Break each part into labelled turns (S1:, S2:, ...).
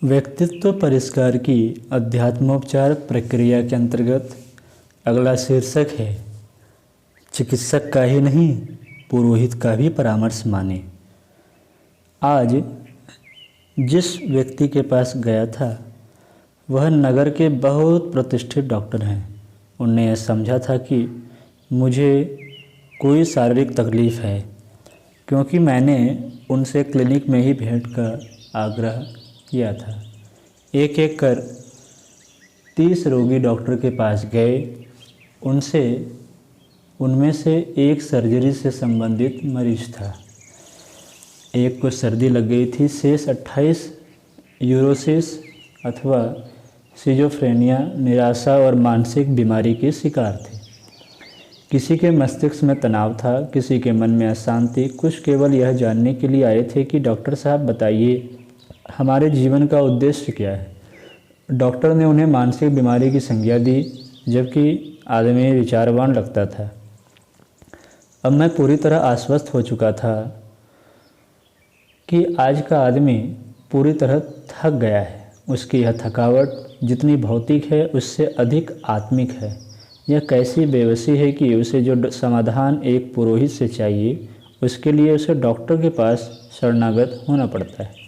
S1: व्यक्तित्व परिष्कार की अध्यात्मोपचार प्रक्रिया के अंतर्गत अगला शीर्षक है, चिकित्सक का ही नहीं पुरोहित का भी परामर्श माने। आज जिस व्यक्ति के पास गया था वह नगर के बहुत प्रतिष्ठित डॉक्टर हैं। उनने यह समझा था कि मुझे कोई शारीरिक तकलीफ है, क्योंकि मैंने उनसे क्लिनिक में ही भेंट का आग्रह किया था। एक एक कर 30 रोगी डॉक्टर के पास गए। उनमें से एक सर्जरी से संबंधित मरीज था। एक को सर्दी लग गई थी, शेष 28 यूरोसिस अथवा सिजोफ्रेनिया, निराशा और मानसिक बीमारी के शिकार थे। किसी के मस्तिष्क में तनाव था, किसी के मन में अशांति। कुछ केवल यह जानने के लिए आए थे कि डॉक्टर साहब बताइए, हमारे जीवन का उद्देश्य क्या है। डॉक्टर ने उन्हें मानसिक बीमारी की संज्ञा दी, जबकि आदमी विचारवान लगता था। अब मैं पूरी तरह आश्वस्त हो चुका था कि आज का आदमी पूरी तरह थक गया है। उसकी यह थकावट जितनी भौतिक है उससे अधिक आत्मिक है। यह कैसी बेबसी है कि उसे जो समाधान एक पुरोहित से चाहिए, उसके लिए उसे डॉक्टर के पास शरणागत होना पड़ता है।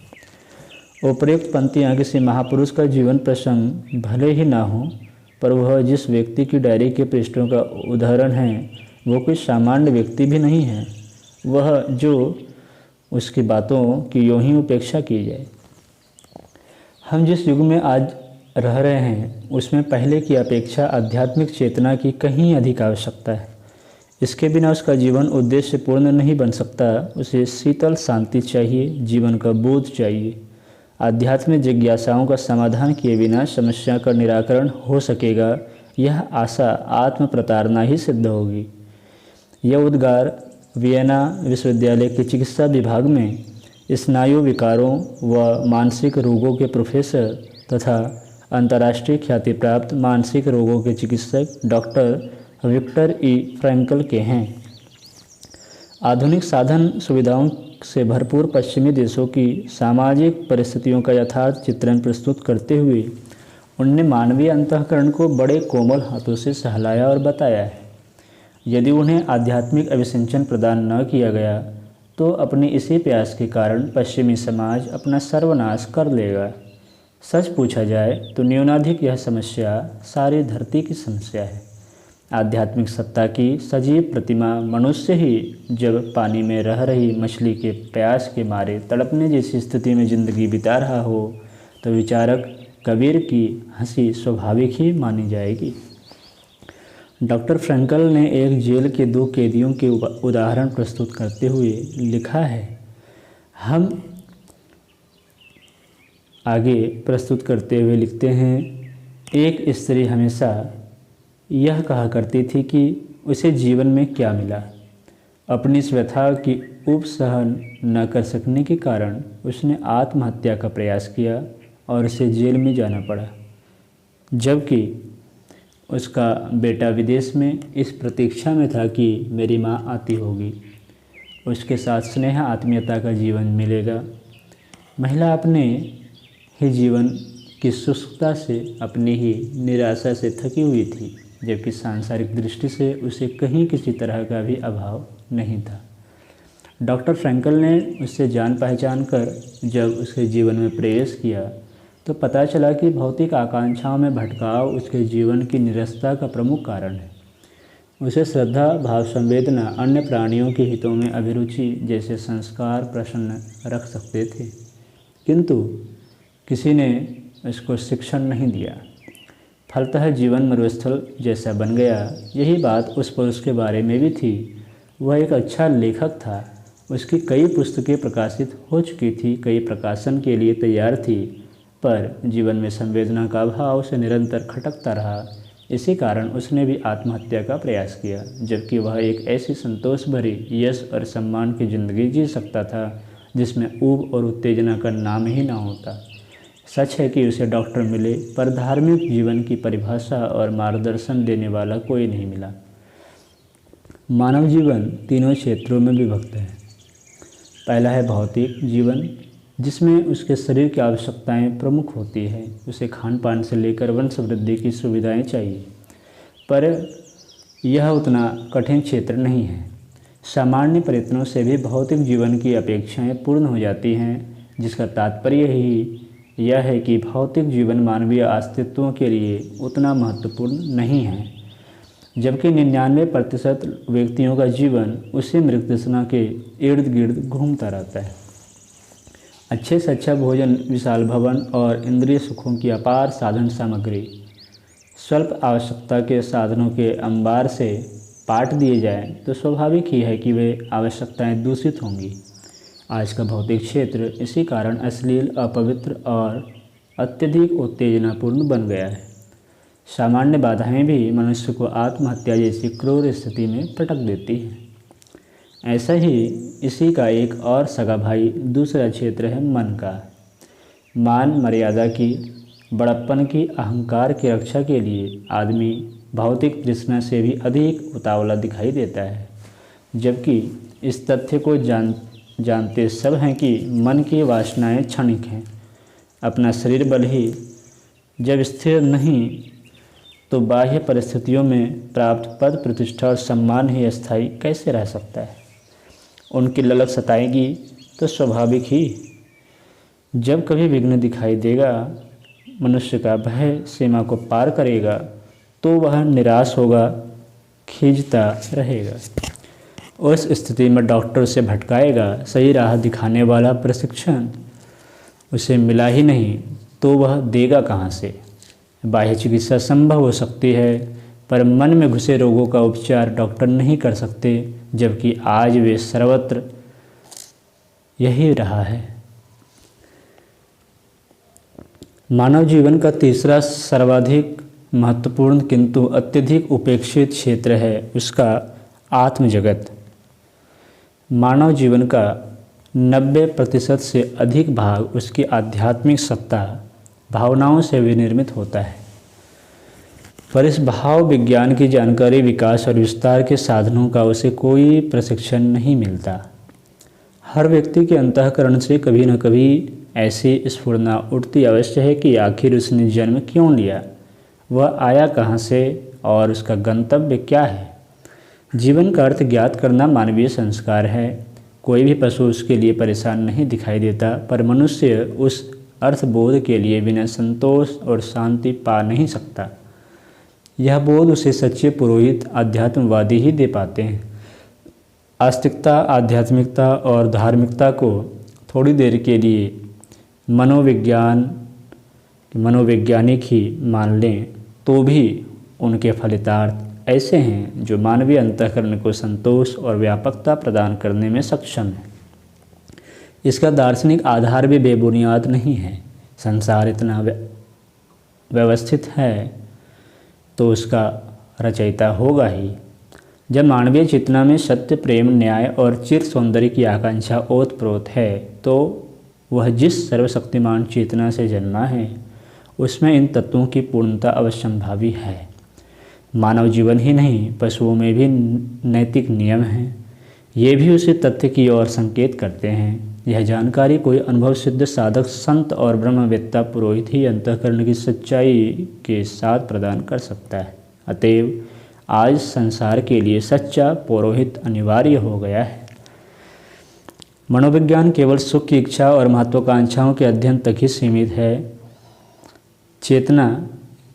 S1: उपर्युक्त पंक्तियाँ किसी महापुरुष का जीवन प्रसंग भले ही ना हो, पर वह जिस व्यक्ति की डायरी के पृष्ठों का उदाहरण है वो कोई सामान्य व्यक्ति भी नहीं है। वह जो उसकी बातों की यूँ ही उपेक्षा की जाए। हम जिस युग में आज रह रहे हैं उसमें पहले की अपेक्षा आध्यात्मिक चेतना की कहीं अधिक आवश्यकता है। इसके बिना उसका जीवन उद्देश्य पूर्ण नहीं बन सकता। उसे शीतल शांति चाहिए, जीवन का बोध चाहिए। आध्यात्मिक जिज्ञासाओं का समाधान किए बिना समस्या का निराकरण हो सकेगा, यह आशा आत्म प्रताड़ना ही सिद्ध होगी। यह उद्गार वियना विश्वविद्यालय के चिकित्सा विभाग में स्नायु विकारों व मानसिक रोगों के प्रोफेसर तथा अंतर्राष्ट्रीय ख्याति प्राप्त मानसिक रोगों के चिकित्सक डॉक्टर विक्टर ई फ्रैंकल के हैं। आधुनिक साधन सुविधाओं से भरपूर पश्चिमी देशों की सामाजिक परिस्थितियों का यथार्थ चित्रण प्रस्तुत करते हुए उनने मानवीय अंतःकरण को बड़े कोमल हाथों से सहलाया और बताया है। यदि उन्हें आध्यात्मिक अभिसिंचन प्रदान न किया गया तो अपने इसी प्रयास के कारण पश्चिमी समाज अपना सर्वनाश कर लेगा। सच पूछा जाए तो न्यूनाधिक यह समस्या सारी धरती की समस्या है। आध्यात्मिक सत्ता की सजीव प्रतिमा मनुष्य ही जब पानी में रह रही मछली के प्यास के मारे तड़पने जैसी स्थिति में जिंदगी बिता रहा हो तो विचारक कबीर की हंसी स्वाभाविक ही मानी जाएगी। डॉक्टर फ्रैंकल ने एक जेल के 2 कैदियों के उदाहरण प्रस्तुत करते हुए लिखा है। हम आगे प्रस्तुत करते हुए लिखते हैं, एक स्त्री हमेशा यह कहा करती थी कि उसे जीवन में क्या मिला। अपनी इस व्यथा की उपसहन न कर सकने के कारण उसने आत्महत्या का प्रयास किया और उसे जेल में जाना पड़ा, जबकि उसका बेटा विदेश में इस प्रतीक्षा में था कि मेरी माँ आती होगी, उसके साथ स्नेह आत्मीयता का जीवन मिलेगा। महिला अपने ही जीवन की शुष्कता से, अपनी ही निराशा से थकी हुई थी, जबकि सांसारिक दृष्टि से उसे कहीं किसी तरह का भी अभाव नहीं था। डॉक्टर फ्रैंकल ने उससे जान पहचान कर जब उसके जीवन में प्रवेश किया तो पता चला कि भौतिक आकांक्षाओं में भटकाव उसके जीवन की निरसता का प्रमुख कारण है। उसे श्रद्धा, भाव, संवेदना, अन्य प्राणियों के हितों में अभिरुचि जैसे संस्कार प्रसन्न रख सकते थे, किंतु किसी ने इसको शिक्षण नहीं दिया। फलतः जीवन मरुस्थल जैसा बन गया। यही बात उस पुरुष के बारे में भी थी। वह एक अच्छा लेखक था। उसकी कई पुस्तकें प्रकाशित हो चुकी थी, कई प्रकाशन के लिए तैयार थी, पर जीवन में संवेदना का अभाव उसे निरंतर खटकता रहा। इसी कारण उसने भी आत्महत्या का प्रयास किया, जबकि वह एक ऐसी संतोष भरी यश और सम्मान की जिंदगी जी सकता था जिसमें ऊब और उत्तेजना का नाम ही ना होता। सच है कि उसे डॉक्टर मिले, पर धार्मिक जीवन की परिभाषा और मार्गदर्शन देने वाला कोई नहीं मिला। मानव जीवन 3 क्षेत्रों में विभक्त है। पहला है भौतिक जीवन, जिसमें उसके शरीर की आवश्यकताएं प्रमुख होती है। उसे खान पान से लेकर वंश वृद्धि की सुविधाएं चाहिए, पर यह उतना कठिन क्षेत्र नहीं है। सामान्य प्रयत्नों से भी भौतिक जीवन की अपेक्षाएं पूर्ण हो जाती हैं, जिसका तात्पर्य ही यह है कि भौतिक जीवन मानवीय अस्तित्व के लिए उतना महत्वपूर्ण नहीं है, जबकि 99% व्यक्तियों का जीवन उसी मृत तृष्णा के इर्द गिर्द घूमता रहता है। अच्छे से अच्छा भोजन, विशाल भवन और इंद्रिय सुखों की अपार साधन सामग्री स्वल्प आवश्यकता के साधनों के अंबार से पाट दिए जाएं तो स्वाभाविक ही है कि वे आवश्यकताएं दूषित होंगी। आज का भौतिक क्षेत्र इसी कारण अश्लील, अपवित्र और अत्यधिक उत्तेजनापूर्ण बन गया है। सामान्य बाधाएं भी मनुष्य को आत्महत्या जैसी क्रूर स्थिति में पटक देती हैं। ऐसा ही इसी का एक और सगा भाई दूसरा क्षेत्र है मन का। मान मर्यादा की, बड़प्पन की, अहंकार की रक्षा के लिए आदमी भौतिक तृष्णा से भी अधिक उतावला दिखाई देता है, जबकि इस तथ्य को जानते सब हैं कि मन की वासनाएं क्षणिक हैं। अपना शरीर बल ही जब स्थिर नहीं तो बाह्य परिस्थितियों में प्राप्त पद, प्रतिष्ठा और सम्मान ही अस्थायी कैसे रह सकता है। उनकी ललक सताएगी तो स्वाभाविक ही जब कभी विघ्न दिखाई देगा, मनुष्य का भय सीमा को पार करेगा तो वह निराश होगा, खींचता रहेगा। उस स्थिति में डॉक्टर उसे भटकाएगा। सही राह दिखाने वाला प्रशिक्षण उसे मिला ही नहीं तो वह देगा कहाँ से। बाह्य चिकित्सा संभव हो सकती है, पर मन में घुसे रोगों का उपचार डॉक्टर नहीं कर सकते, जबकि आज वे सर्वत्र यही रहा है। मानव जीवन का तीसरा सर्वाधिक महत्वपूर्ण किंतु अत्यधिक उपेक्षित क्षेत्र है उसका आत्मजगत। मानव जीवन का 90% से अधिक भाग उसकी आध्यात्मिक सत्ता, भावनाओं से विनिर्मित होता है, पर इस भाव विज्ञान की जानकारी, विकास और विस्तार के साधनों का उसे कोई प्रशिक्षण नहीं मिलता। हर व्यक्ति के अंतःकरण से कभी न कभी ऐसी स्फुरना उठती अवश्य है कि आखिर उसने जन्म क्यों लिया, वह आया कहाँ से और उसका गंतव्य क्या है। जीवन का अर्थ ज्ञात करना मानवीय संस्कार है। कोई भी पशु उसके लिए परेशान नहीं दिखाई देता, पर मनुष्य उस अर्थबोध के लिए बिना संतोष और शांति पा नहीं सकता। यह बोध उसे सच्चे पुरोहित, आध्यात्मवादी ही दे पाते हैं। आस्तिकता, आध्यात्मिकता और धार्मिकता को थोड़ी देर के लिए मनोवैज्ञानिक ही मान लें तो भी उनके फलितार्थ ऐसे हैं जो मानवीय अंतःकरण को संतोष और व्यापकता प्रदान करने में सक्षम है। इसका दार्शनिक आधार भी बेबुनियाद नहीं है। संसार इतना व्यवस्थित है तो उसका रचयिता होगा ही। जब मानवीय चेतना में सत्य, प्रेम, न्याय और चिर सौंदर्य की आकांक्षा ओतप्रोत है तो वह जिस सर्वशक्तिमान चेतना से जन्मा है उसमें इन तत्वों की पूर्णता अवश्यंभावी है। मानव जीवन ही नहीं, पशुओं में भी नैतिक नियम हैं। ये भी उसी तथ्य की ओर संकेत करते हैं। यह जानकारी कोई अनुभव सिद्ध साधक, संत और ब्रह्मवेत्ता पुरोहित ही अंतःकरण की सच्चाई के साथ प्रदान कर सकता है। अतएव आज संसार के लिए सच्चा पुरोहित अनिवार्य हो गया है। मनोविज्ञान केवल सुख की इच्छा और महत्वाकांक्षाओं के अध्ययन तक ही सीमित है। चेतना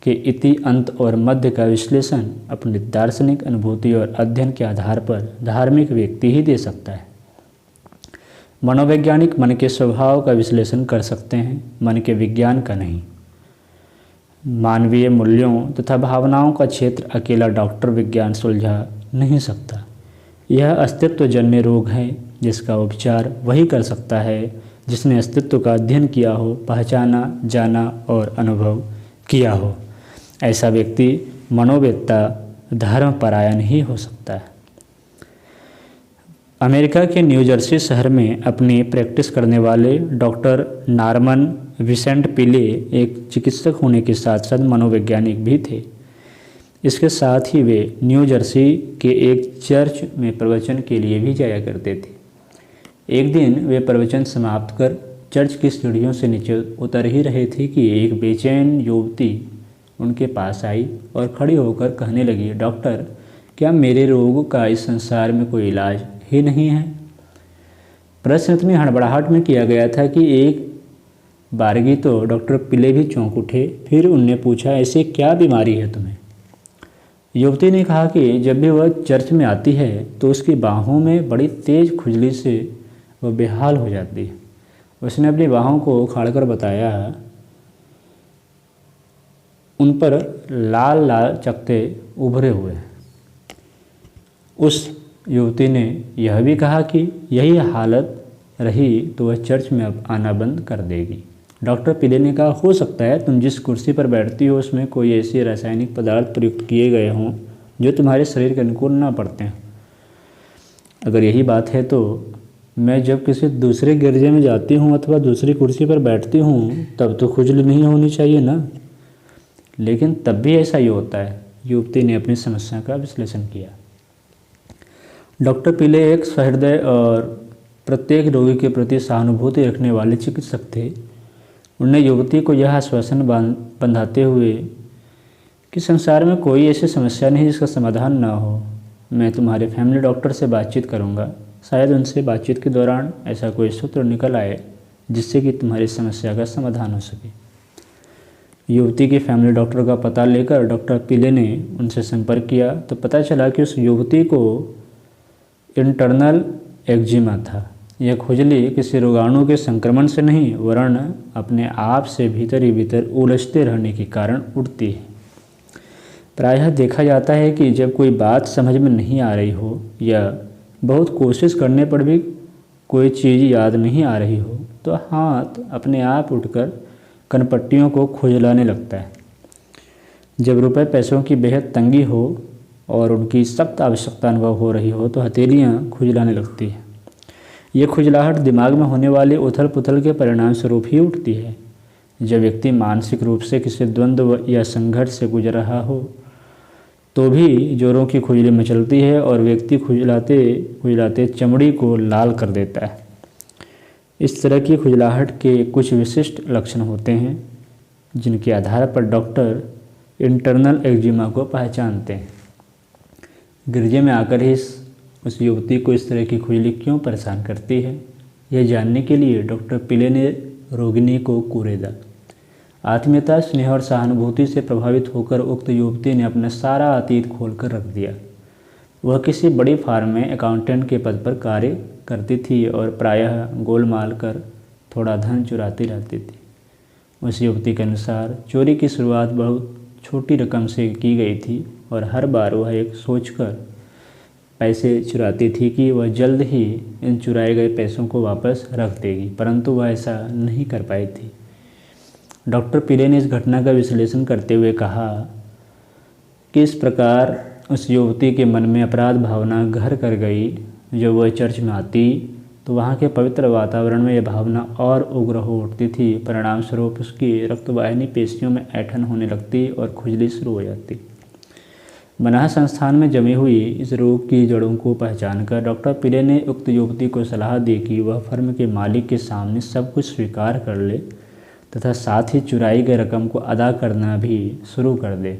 S1: के इति, अंत और मध्य का विश्लेषण अपनी दार्शनिक अनुभूति और अध्ययन के आधार पर धार्मिक व्यक्ति ही दे सकता है। मनोवैज्ञानिक मन के स्वभाव का विश्लेषण कर सकते हैं, मन के विज्ञान का नहीं। मानवीय मूल्यों तथा भावनाओं का क्षेत्र अकेला डॉक्टर विज्ञान सुलझा नहीं सकता। यह अस्तित्वजन्य रोग है जिसका उपचार वही कर सकता है जिसने अस्तित्व का अध्ययन किया हो, पहचाना, जाना और अनुभव किया हो। ऐसा व्यक्ति मनोवेत्ता, धर्मपरायण ही हो सकता है। अमेरिका के न्यू जर्सी शहर में अपनी प्रैक्टिस करने वाले डॉक्टर नॉर्मन विसेंट पिले एक चिकित्सक होने के साथ साथ मनोवैज्ञानिक भी थे। इसके साथ ही वे न्यू जर्सी के एक चर्च में प्रवचन के लिए भी जाया करते थे। एक दिन वे प्रवचन समाप्त कर चर्च की सीढ़ियों से नीचे उतर ही रहे थे कि एक बेचैन युवती उनके पास आई और खड़ी होकर कहने लगी, डॉक्टर, क्या मेरे रोग का इस संसार में कोई इलाज ही नहीं है? प्रश्न इतनी हड़बड़ाहट में किया गया था कि एक बारगी तो डॉक्टर पिले भी चौंक उठे। फिर उनने पूछा, ऐसी क्या बीमारी है तुम्हें? युवती ने कहा कि जब भी वह चर्च में आती है तो उसकी बाहों में बड़ी तेज खुजली से वह बेहाल हो जाती है। उसने अपनी बाहों को उखाड़कर बताया, उन पर लाल लाल चकत्ते उभरे हुए हैं। उस युवती ने यह भी कहा कि यही हालत रही तो वह चर्च में अब आना बंद कर देगी। डॉक्टर पिले ने कहा, हो सकता है तुम जिस कुर्सी पर बैठती हो उसमें कोई ऐसे रासायनिक पदार्थ प्रयुक्त किए गए हों जो तुम्हारे शरीर के अनुकूल ना पड़ते हैं। अगर यही बात है तो मैं जब किसी दूसरे गिरजे में जाती हूँ अथवा दूसरी कुर्सी पर बैठती हूँ तब तो खुजली नहीं होनी चाहिए ना। लेकिन तब भी ऐसा ही होता है। युवती ने अपनी समस्या का विश्लेषण किया। डॉक्टर पिले एक सहृदय और प्रत्येक रोगी के प्रति सहानुभूति रखने वाले चिकित्सक थे। उन्होंने युवती को यह आश्वासन बंधाते हुए कि संसार में कोई ऐसी समस्या नहीं जिसका समाधान ना हो। मैं तुम्हारे फैमिली डॉक्टर से बातचीत करूंगा, शायद उनसे बातचीत के दौरान ऐसा कोई सूत्र निकल आए जिससे कि तुम्हारी समस्या का समाधान हो सके। युवती के फैमिली डॉक्टर का पता लेकर डॉक्टर पिले ने उनसे संपर्क किया तो पता चला कि उस युवती को इंटरनल एक्जिमा था। यह खुजली किसी रोगाणु के संक्रमण से नहीं वरन अपने आप से भीतर ही भीतर उलझते रहने के कारण उठती है। प्रायः देखा जाता है कि जब कोई बात समझ में नहीं आ रही हो या बहुत कोशिश करने पर भी कोई चीज़ याद नहीं आ रही हो तो हाथ अपने आप उठकर कनपट्टियों को खुजलाने लगता है। जब रुपए पैसों की बेहद तंगी हो और उनकी सख्त आवश्यकता अनुभव हो रही हो तो हथेलियाँ खुजलाने लगती हैं। ये खुजलाहट दिमाग में होने वाले उथल पुथल के परिणाम स्वरूप ही उठती है। जब व्यक्ति मानसिक रूप से किसी द्वंद्व या संघर्ष से गुजर रहा हो तो भी जोरों की खुजली मचलती है और व्यक्ति खुजलाते खुजलाते चमड़ी को लाल कर देता है। इस तरह की खुजलाहट के कुछ विशिष्ट लक्षण होते हैं जिनके आधार पर डॉक्टर इंटरनल एक्जिमा को पहचानते हैं। गिरजे में आकर ही उस युवती को इस तरह की खुजली क्यों परेशान करती है, यह जानने के लिए डॉक्टर पिले ने रोगिणी को कुरेदा। आत्मीयता, स्नेह और सहानुभूति से प्रभावित होकर उक्त युवती ने अपना सारा अतीत खोलकर रख दिया। वह किसी बड़ी फार्म में अकाउंटेंट के पद पर कार्य करती थी और प्रायः गोलमाल कर थोड़ा धन चुराती रहती थी। उस युवती के अनुसार चोरी की शुरुआत बहुत छोटी रकम से की गई थी और हर बार वह एक सोचकर पैसे चुराती थी कि वह जल्द ही इन चुराए गए पैसों को वापस रख देगी, परंतु वह ऐसा नहीं कर पाई थी। डॉक्टर पिले ने इस घटना का विश्लेषण करते हुए कहा कि इस प्रकार उस युवती के मन में अपराध भावना घर कर गई। जब वह चर्च में आती तो वहाँ के पवित्र वातावरण में यह भावना और उग्र हो उठती थी। परिणाम स्वरूप उसकी रक्तवाहिनी पेशियों में ऐंठन होने लगती और खुजली शुरू हो जाती। मनाह संस्थान में जमी हुई इस रोग की जड़ों को पहचानकर डॉक्टर पिले ने उक्त युवती को सलाह दी कि वह फर्म के मालिक के सामने सब कुछ स्वीकार कर ले तथा साथ ही चुराई गई रकम को अदा करना भी शुरू कर दे।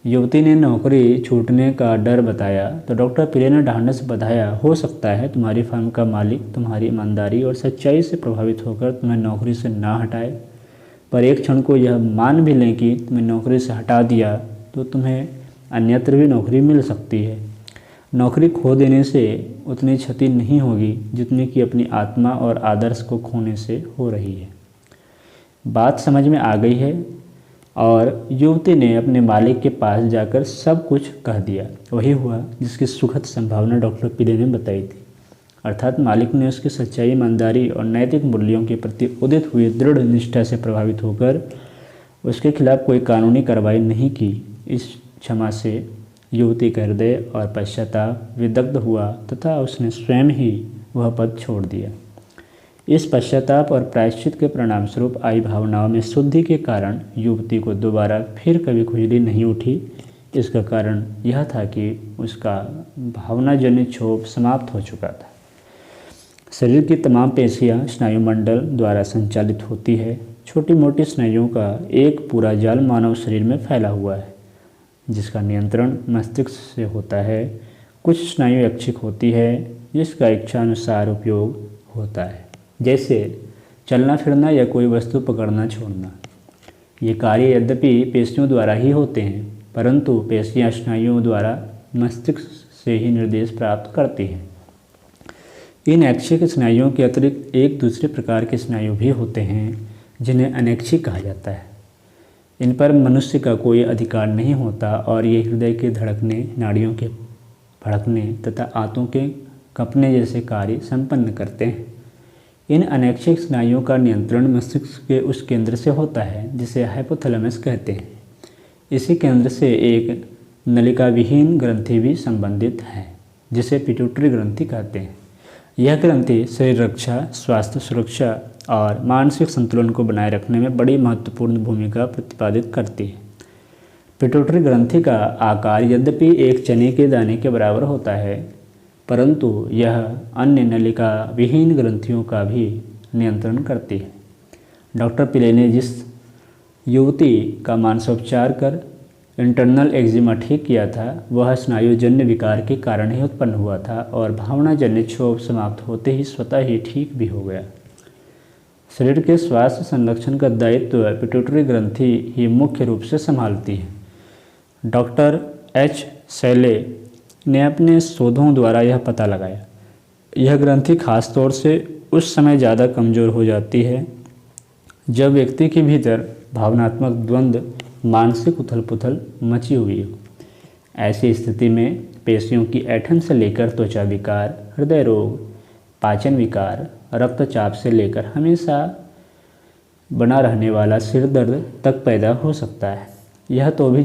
S1: युवती ने नौकरी छूटने का डर बताया तो डॉक्टर पिले ने ढांढस बधाया, हो सकता है तुम्हारी फर्म का मालिक तुम्हारी ईमानदारी और सच्चाई से प्रभावित होकर तुम्हें नौकरी से ना हटाए, पर एक क्षण को यह मान भी लें कि तुम्हें नौकरी से हटा दिया तो तुम्हें अन्यत्र भी नौकरी मिल सकती है। नौकरी खो देने से उतनी क्षति नहीं होगी जितनी कि अपनी आत्मा और आदर्श को खोने से हो रही है। बात समझ में आ गई है और युवती ने अपने मालिक के पास जाकर सब कुछ कह दिया। वही हुआ जिसकी सुखद संभावना डॉक्टर पिले ने बताई थी, अर्थात मालिक ने उसकी सच्चाई, ईमानदारी और नैतिक मूल्यों के प्रति उदित हुई दृढ़ निष्ठा से प्रभावित होकर उसके खिलाफ कोई कानूनी कार्रवाई नहीं की। इस क्षमा से युवती का हृदय और पश्चाताप विदग्ध हुआ तथा उसने स्वयं ही वह पद छोड़ दिया। इस पश्चाताप और प्रायश्चित के परिणाम स्वरूप आई भावनाओं में शुद्धि के कारण युवती को दोबारा फिर कभी खुजली नहीं उठी। इसका कारण यह था कि उसका भावनाजन्य क्षोभ समाप्त हो चुका था। शरीर की तमाम पेशियां स्नायुमंडल द्वारा संचालित होती है। छोटी मोटी स्नायुओं का एक पूरा जाल मानव शरीर में फैला हुआ है, जिसका नियंत्रण मस्तिष्क से होता है। कुछ स्नायु ऐच्छिक होती है, जिसका इच्छानुसार उपयोग होता है, जैसे चलना फिरना या कोई वस्तु पकड़ना छोड़ना। ये कार्य यद्यपि पेशियों द्वारा ही होते हैं, परंतु पेशियां स्नायुओं द्वारा मस्तिष्क से ही निर्देश प्राप्त करती हैं। इन ऐच्छिक स्नायुओं के अतिरिक्त एक दूसरे प्रकार के स्नायु भी होते हैं, जिन्हें अनैच्छिक कहा जाता है। इन पर मनुष्य का कोई अधिकार नहीं होता और ये हृदय के धड़कने, नाड़ियों के भड़कने तथा आंतों के कँपने जैसे कार्य संपन्न करते हैं। इन अनैच्छिक स्नायुओं का नियंत्रण मस्तिष्क के उस केंद्र से होता है जिसे हाइपोथैलेमस कहते हैं। इसी केंद्र से एक नलिका विहीन ग्रंथि भी संबंधित है, जिसे पिट्यूटरी ग्रंथि कहते हैं। यह ग्रंथि शरीर रक्षा, स्वास्थ्य सुरक्षा और मानसिक संतुलन को बनाए रखने में बड़ी महत्वपूर्ण भूमिका प्रतिपादित करती है। पिट्यूटरी ग्रंथि का आकार यद्यपि एक चने के दाने के बराबर होता है, परंतु यह अन्य नलिका विहीन ग्रंथियों का भी नियंत्रण करती है। डॉक्टर पिले ने जिस युवती का मानसोपचार कर इंटरनल एक्जिमा ठीक किया था, वह स्नायुजन्य विकार के कारण ही उत्पन्न हुआ था और भावनाजन्य क्षोभ समाप्त होते ही स्वतः ही ठीक भी हो गया। शरीर के स्वास्थ्य संरक्षण का दायित्व पिट्यूटरी ग्रंथि ही मुख्य रूप से संभालती है। डॉक्टर एच शैले ने अपने शोधों द्वारा यह पता लगाया। यह ग्रंथि खास तौर से उस समय ज़्यादा कमज़ोर हो जाती है जब व्यक्ति के भीतर भावनात्मक द्वंद्व, मानसिक उथल पुथल मची हुई हो। ऐसी स्थिति में पेशियों की ऐंठन से लेकर त्वचा विकार, हृदय रोग, पाचन विकार, रक्तचाप से लेकर हमेशा बना रहने वाला सिर दर्द तक पैदा हो सकता है। यह तो भी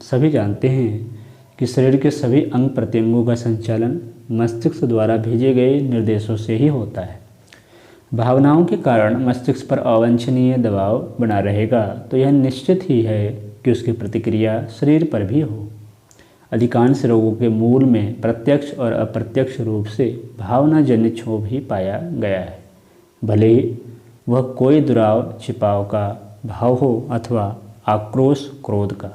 S1: सभी जानते हैं कि शरीर के सभी अंग प्रत्यंगों का संचालन मस्तिष्क द्वारा भेजे गए निर्देशों से ही होता है। भावनाओं के कारण मस्तिष्क पर अवांछनीय दबाव बना रहेगा तो यह निश्चित ही है कि उसकी प्रतिक्रिया शरीर पर भी हो। अधिकांश रोगों के मूल में प्रत्यक्ष और अप्रत्यक्ष रूप से भावनाजन्य क्षोभ ही पाया गया है, भले ही वह कोई दुराव छिपाव का भाव हो अथवा आक्रोश क्रोध का।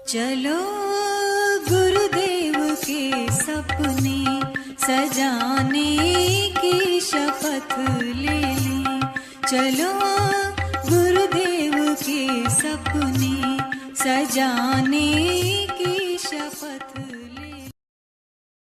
S2: चलो गुरुदेव के सपने सजाने की शपथ ले लें। चलो गुरुदेव के सपने सजाने की शपथ